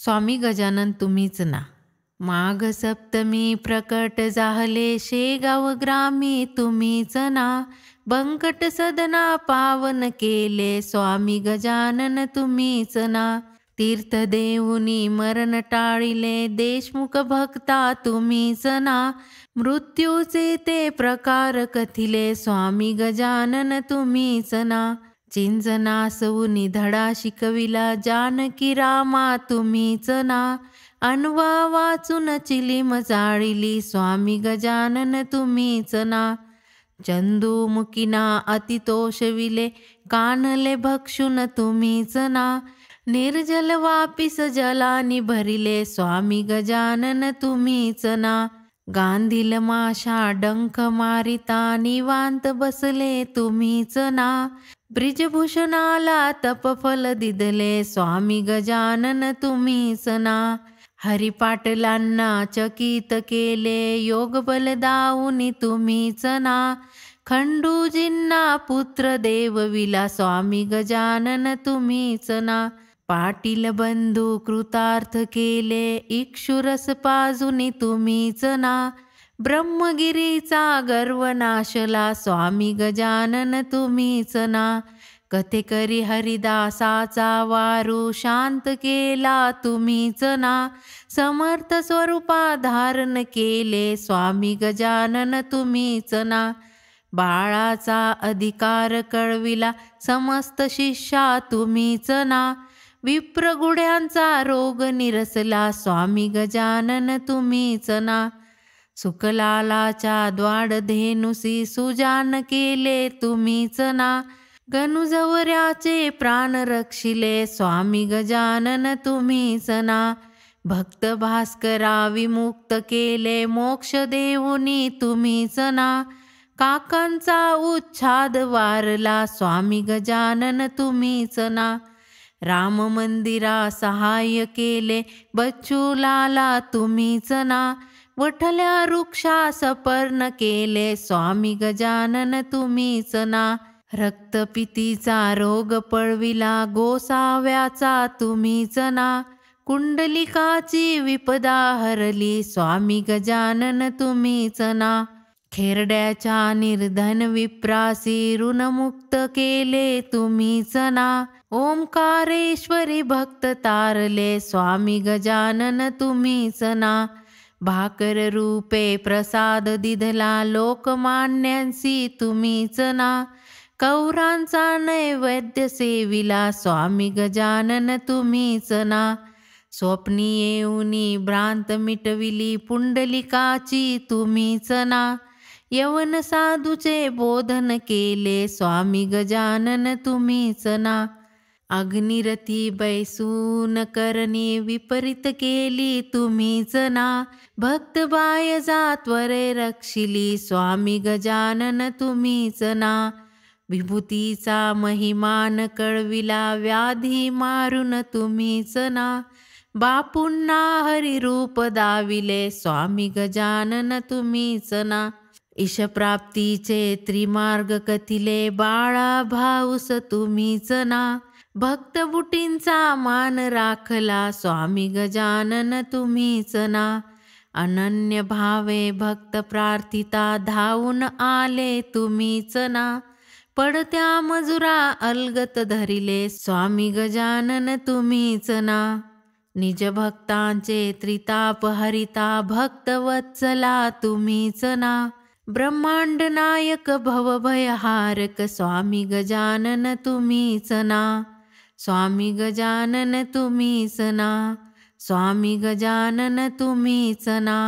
स्वामी गजानन तुम्हीच ना. माघ सप्तमी प्रकट झाले शेगाव ग्रामी तुम्हीच ना. बंकट सदना पावन केले स्वामी गजानन तुम्हीच ना. तीर्थ देऊनी मरण टाळिले देशमुख भक्ता तुम्हीच ना. मृत्यूचे ते प्रकार कथिले स्वामी गजानन तुम्हीच ना. चिंचनासऊनी धडा शिकविला जानकी रामा तुम्हीच ना. अनवा वाचून चिलीम जाळिली स्वामी गजानन तुम्हीच ना. चंदूमुखीना अतितोषविले कानले भक्षुन तुम्हीच ना. निर्जल वापिस जलानी भरिले स्वामी गजानन तुम्हीच ना. गांधील माशा डंख मारिता निवांत बसले तुम्हीच ना. ब्रिजभूषणाला तपफल दिदले स्वामी गजानन तुम्हीच ना. हरिपाटलांना चकित केले योग बल दाऊनी तुम्हीच ना. खंडूजींना पुत्र देवविला स्वामी गजानन तुम्हीच ना. पाटील बंधू कृतार्थ केले इक्षुरस पाजुनी तुम्हीच ना. ब्रह्मगिरीचा गर्व नाशला स्वामी गजानन तुम्हीच ना. कथेकरी हरिदासाचा वारू शांत केला तुम्हीच ना. समर्थ स्वरूपा धारण केले स्वामी गजानन तुम्हीच ना. बाळाचा अधिकार कळविला समस्त शिष्या तुम्हीच ना. विप्रगुड्यांचा रोग निरसला स्वामी गजानन तुम्हीच ना. सुकलालाच्या द्वाड धेनुसी सुजान केले तुम्हीच ना. गनुजवऱ्याचे प्राण रक्षिले स्वामी गजानन तुम्हीच ना. भक्त भास्करा विमुक्त केले मोक्ष देऊनी तुम्हीच ना. काकांचा उच्छाद वारला स्वामी गजानन तुम्हीच ना. राम मंदिरा सहाय्य केले बच्चूलाला तुम्हीच ना. वठल्या वृक्षा सपर्ण केले स्वामी गजानन तुम्हीच ना. रक्तपितीचा रोग पळविला गोसाव्याचा तुम्हीच ना. कुंडलिकाची विपदा हरली स्वामी गजानन तुम्हीच ना. खेरड्याच्या निर्धन विप्रासी ऋणमुक्त केले तुम्हीच ना. ओंकारेश्वरी भक्त तारले स्वामी गजानन तुम्हीच ना. भाकर रूपे प्रसाद दिधला लोकमान्यांसी तुम्हीच ना. कौरांचा नैवेद्य सेविला स्वामी गजानन तुम्हीच ना. स्वप्नी येऊनी भ्रांत मिटविली पुंडलिकाची तुम्हीच ना. यवन साधूचे बोधन केले स्वामी गजानन तुम्हीच ना. अग्निरथी बैसून करणी विपरीत केली तुम्हीच ना. भक्त बाय त्वरे रक्षिली स्वामी गजानन तुम्हीच ना. विभूतीचा महिमान कळविला व्याधी मारून तुम्हीच ना. बापूंना हरिरूप दाविले स्वामी गजानन तुम्हीच ना. ईशप्राप्तीचे त्रिमार्ग कथिले बाळा भाऊस तुम्हीच ना. भक्तबुटींचा मान राखला स्वामी गजानन तुम्हीच ना. अनन्य भावे भक्त प्रार्थिता धावून आले तुम्हीच ना. पडत्या मजुरा अलगत धरिले स्वामी गजानन तुम्हीच ना. निज भक्तांचे त्रिताप हरिता भक्तवत्सला तुम्हीच ना. ब्रह्मांड नायक भवभयहारक स्वामी गजानन तुम्हीच ना. स्वामी गजानन तुम्हीच ना. स्वामी गजानन तुम्हीच ना.